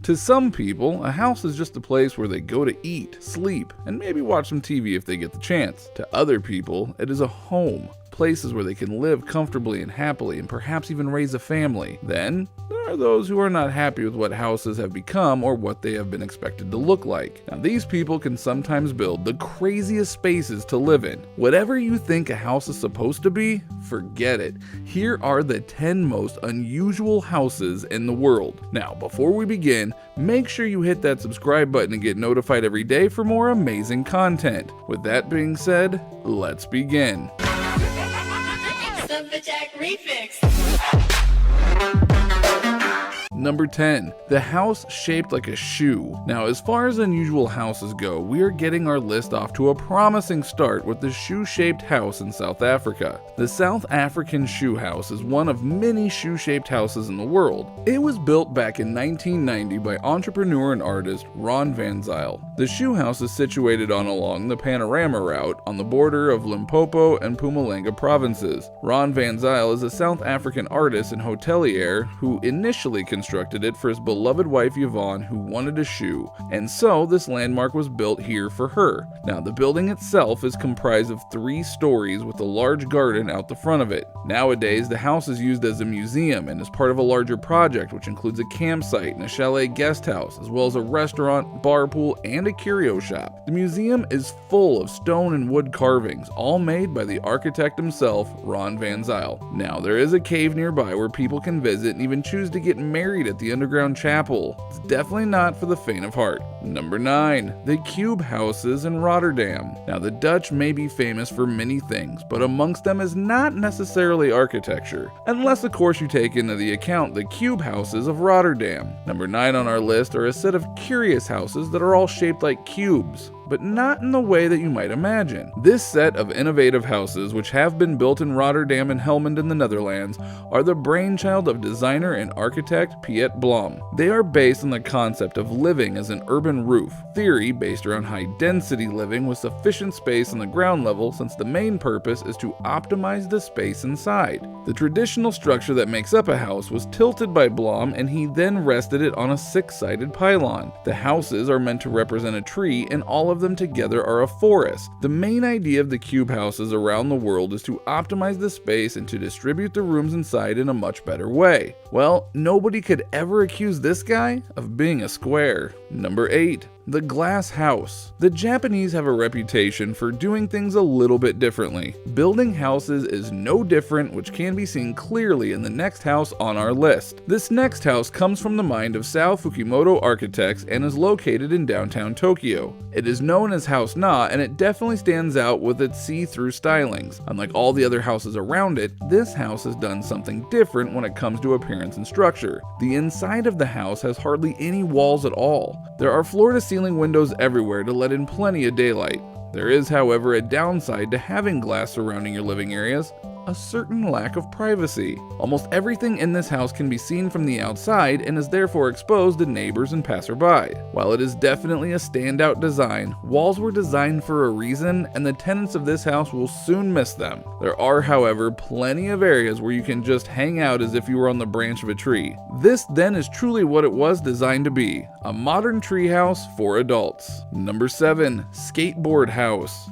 To some people, a house is just a place where they go to eat, sleep, and maybe watch some TV if they get the chance. To other people, it is a home. Places where they can live comfortably and happily and perhaps even raise a family. Then, there are those who are not happy with what houses have become or what they have been expected to look like. Now, these people can sometimes build the craziest spaces to live in. Whatever you think a house is supposed to be, forget it. Here are the 10 most unusual houses in the world. Now, before we begin, make sure you hit that subscribe button and get notified every day for more amazing content. With that being said, let's begin. Number 10. The house shaped like a shoe. Now, as far as unusual houses go, we are getting our list off to a promising start with the shoe-shaped house in South Africa. The South African shoe house is one of many shoe-shaped houses in the world. It was built back in 1990 by entrepreneur and artist Ron Van Zyl. The shoe house is situated along the Panorama route on the border of Limpopo and Mpumalanga provinces. Ron Van Zyl is a South African artist and hotelier who initially constructed it for his beloved wife Yvonne, who wanted a shoe, and so this landmark was built here for her. Now, the building itself is comprised of 3 stories with a large garden out the front of it. Nowadays, the house is used as a museum and is part of a larger project which includes a campsite and a chalet guest house, as well as a restaurant, bar pool, and a curio shop. The museum is full of stone and wood carvings, all made by the architect himself, Ron Van Zyl. Now, there is a cave nearby where people can visit and even choose to get married at the underground chapel. It's definitely not for the faint of heart. Number 9. The Cube Houses in Rotterdam. Now, the Dutch may be famous for many things, but amongst them is not necessarily architecture, unless of course you take into the account the Cube Houses of Rotterdam. Number 9 on our list are a set of curious houses that are all shaped like cubes, but not in the way that you might imagine. This set of innovative houses, which have been built in Rotterdam and Helmond in the Netherlands, are the brainchild of designer and architect Piet Blom. They are based on the concept of living as an urban roof, theory based around high-density living with sufficient space on the ground level, since the main purpose is to optimize the space inside. The traditional structure that makes up a house was tilted by Blom, and he then rested it on a 6-sided pylon. The houses are meant to represent a tree, and all of them together are a forest. The main idea of the cube houses around the world is to optimize the space and to distribute the rooms inside in a much better way. Well, nobody could ever accuse this guy of being a square. Number 8. The Glass House. The Japanese have a reputation for doing things a little bit differently. Building houses is no different, which can be seen clearly in the next house on our list. This next house comes from the mind of Sao Fukimoto Architects and is located in downtown Tokyo. It is known as House Na, and it definitely stands out with its see-through stylings. Unlike all the other houses around it, this house has done something different when it comes to appearance and structure. The inside of the house has hardly any walls at all. There are floor-to-ceiling windows everywhere to let in plenty of daylight. There is, however, a downside to having glass surrounding your living areas: a certain lack of privacy. Almost everything in this house can be seen from the outside and is therefore exposed to neighbors and passerby. While it is definitely a standout design, walls were designed for a reason, and the tenants of this house will soon miss them. There are, however, plenty of areas where you can just hang out as if you were on the branch of a tree. This then is truly what it was designed to be: a modern treehouse for adults. Number 7. Skateboard House.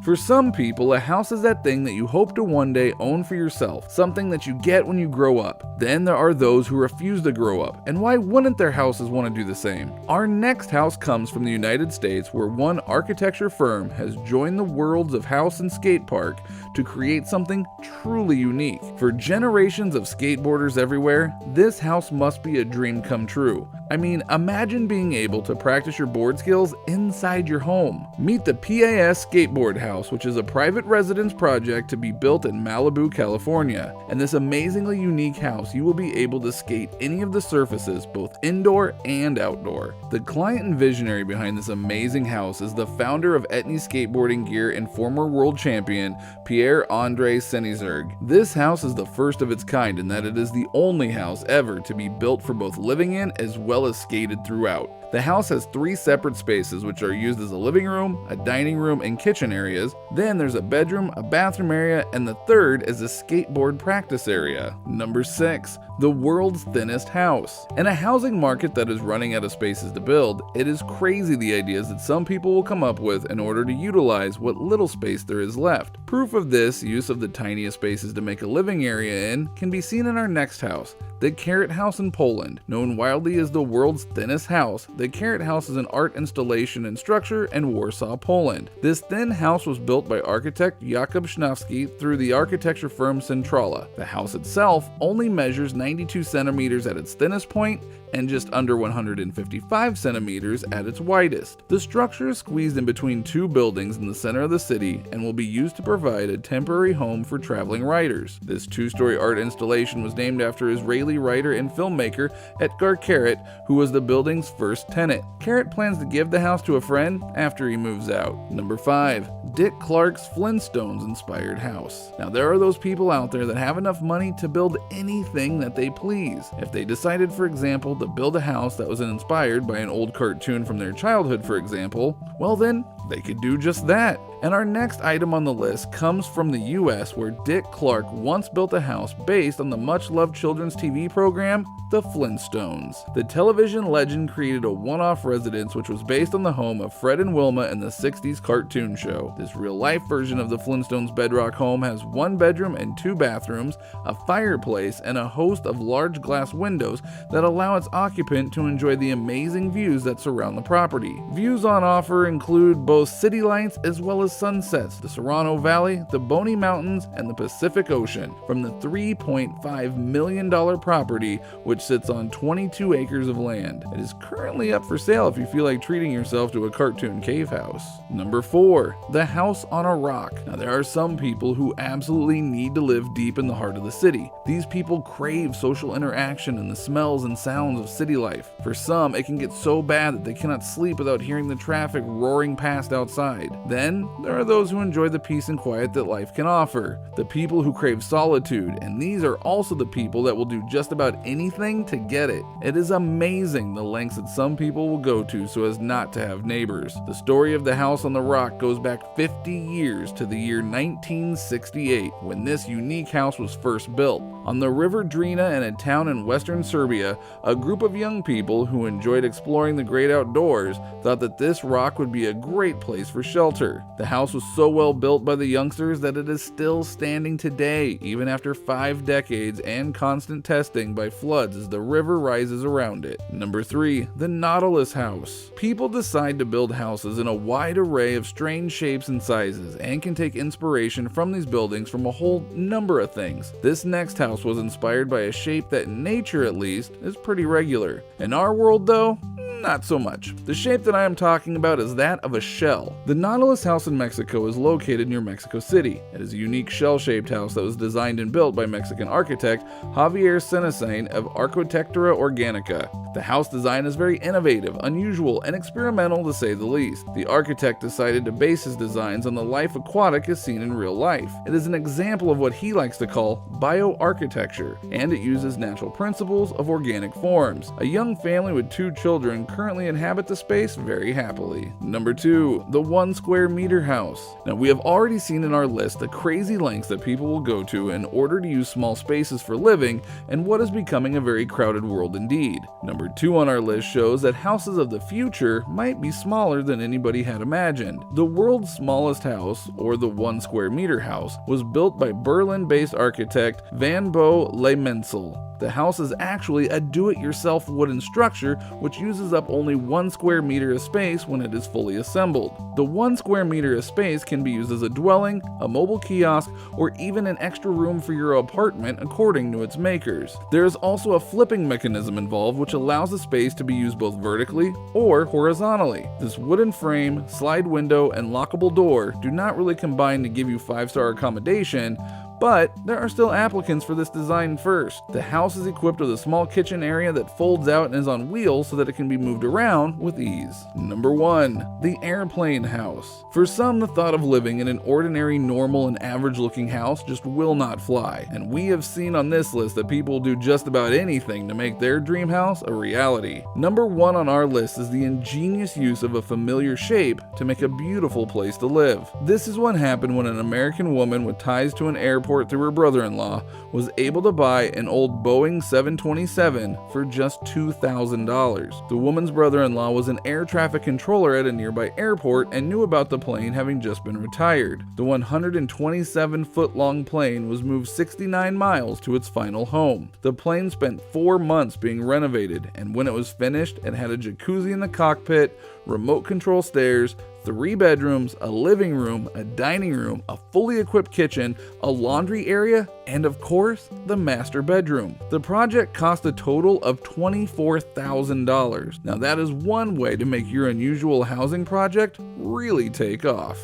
For some people, a house is that thing that you hope to one day own for yourself, something that you get when you grow up. Then there are those who refuse to grow up, and why wouldn't their houses want to do the same? Our next house comes from the United States, where one architecture firm has joined the worlds of house and skate park to create something truly unique. For generations of skateboarders everywhere, this house must be a dream come true. I mean, imagine being able to practice your board skills inside your home. Meet the PAS Skateboard House, which is a private residence project to be built in Malibu, California. In this amazingly unique house, you will be able to skate any of the surfaces, both indoor and outdoor. The client and visionary behind this amazing house is the founder of Etnie Skateboarding Gear and former world champion Pierre-Andre Senizerg. This house is the first of its kind in that it is the only house ever to be built for both living in as well as skated throughout. The house has 3 separate spaces which are used as a living room, a dining room, and kitchen areas. Then there's a bedroom, a bathroom area, and the third is a skateboard practice area. Number 6. The world's thinnest house. In a housing market that is running out of spaces to build, it is crazy the ideas that some people will come up with in order to utilize what little space there is left. Proof of this use of the tiniest spaces to make a living area in can be seen in our next house, the Carrot House in Poland. Known widely as the world's thinnest house, the Carrot House is an art installation and structure in Warsaw, Poland. This thin house was built by architect Jakub Sznawski through the architecture firm Centrala. The house itself only measures 92 centimeters at its thinnest point and just under 155 centimeters at its widest. The structure is squeezed in between 2 buildings in the center of the city and will be used to provide a temporary home for traveling writers. This 2-story art installation was named after Israeli writer and filmmaker Etgar Keret, who was the building's first tenant. Keret plans to give the house to a friend after he moves out. Number 5. Dick Clark's Flintstones inspired house. Now there are those people out there that have enough money to build anything that they please. If they decided, for example, to build a house that was inspired by an old cartoon from their childhood, for example, well then, they could do just that. And our next item on the list comes from the US, where Dick Clark once built a house based on the much-loved children's TV program, The Flintstones. The television legend created a one-off residence which was based on the home of Fred and Wilma in the 60s cartoon show. This real-life version of the Flintstones bedrock home has 1 bedroom and 2 bathrooms, a fireplace, and a host of large glass windows that allow its occupant to enjoy the amazing views that surround the property. Views on offer include both city lights as well as sunsets, the Serrano Valley, the Boney Mountains, and the Pacific Ocean from the $3.5 million property, which sits on 22 acres of land. It is currently up for sale if you feel like treating yourself to a cartoon cave house. Number 4. The House on a Rock. Now there are some people who absolutely need to live deep in the heart of the city. These people crave social interaction and the smells and sounds of city life. For some, it can get so bad that they cannot sleep without hearing the traffic roaring past outside. Then, there are those who enjoy the peace and quiet that life can offer. The people who crave solitude, and these are also the people that will do just about anything to get it. It is amazing the lengths that some people will go to so as not to have neighbors. The story of the House on the Rock goes back 50 years to the year 1968, when this unique house was first built. On the River Drina in a town in western Serbia, a group of young people who enjoyed exploring the great outdoors thought that this rock would be a great place for shelter. The house was so well built by the youngsters that it is still standing today, even after 5 decades and constant testing by floods as the river rises around it. Number 3. The Nautilus House. People decide to build houses in a wide array of strange shapes and sizes, and can take inspiration from these buildings from a whole number of things. This next house was inspired by a shape that in nature at least is pretty regular. In our world though, not so much. The shape that I am talking about is that of a shell. The Nautilus House in Mexico is located near Mexico City. It is a unique shell-shaped house that was designed and built by Mexican architect Javier Cenesain of Arquitectura Organica. The house design is very innovative, unusual, and experimental to say the least. The architect decided to base his designs on the life aquatic as seen in real life. It is an example of what he likes to call bioarchitecture, and it uses natural principles of organic forms. A young family with 2 children currently inhabit the space very happily. Number 2. The 1 square meter house. Now we have already seen in our list the crazy lengths that people will go to in order to use small spaces for living and what is becoming a very crowded world indeed. Number 2 on our list shows that houses of the future might be smaller than anybody had imagined. The world's smallest house, or the 1 square meter house, was built by Berlin-based architect Van Bo Leemensel. The house is actually a do-it-yourself wooden structure which uses up only 1 square meter of space when it is fully assembled. The 1 square meter of space can be used as a dwelling, a mobile kiosk, or even an extra room for your apartment according to its makers. There is also a flipping mechanism involved which allows the space to be used both vertically or horizontally. This wooden frame, slide window, and lockable door do not really combine to give you 5-star accommodation, But there are still applicants for this design first. The house is equipped with a small kitchen area that folds out and is on wheels so that it can be moved around with ease. Number 1. The airplane house. For some, the thought of living in an ordinary, normal, and average-looking house just will not fly, and we have seen on this list that people do just about anything to make their dream house a reality. Number 1 on our list is the ingenious use of a familiar shape to make a beautiful place to live. This is what happened when an American woman with ties to an airport through her brother-in-law was able to buy an old Boeing 727 for just $2,000. The woman's brother-in-law was an air traffic controller at a nearby airport and knew about the plane having just been retired. The 127-foot-long plane was moved 69 miles to its final home. The plane spent 4 months being renovated, and when it was finished, it had a jacuzzi in the cockpit, remote control stairs, 3 bedrooms, a living room, a dining room, a fully equipped kitchen, a laundry area, and of course, the master bedroom. The project cost a total of $24,000. Now that is one way to make your unusual housing project really take off.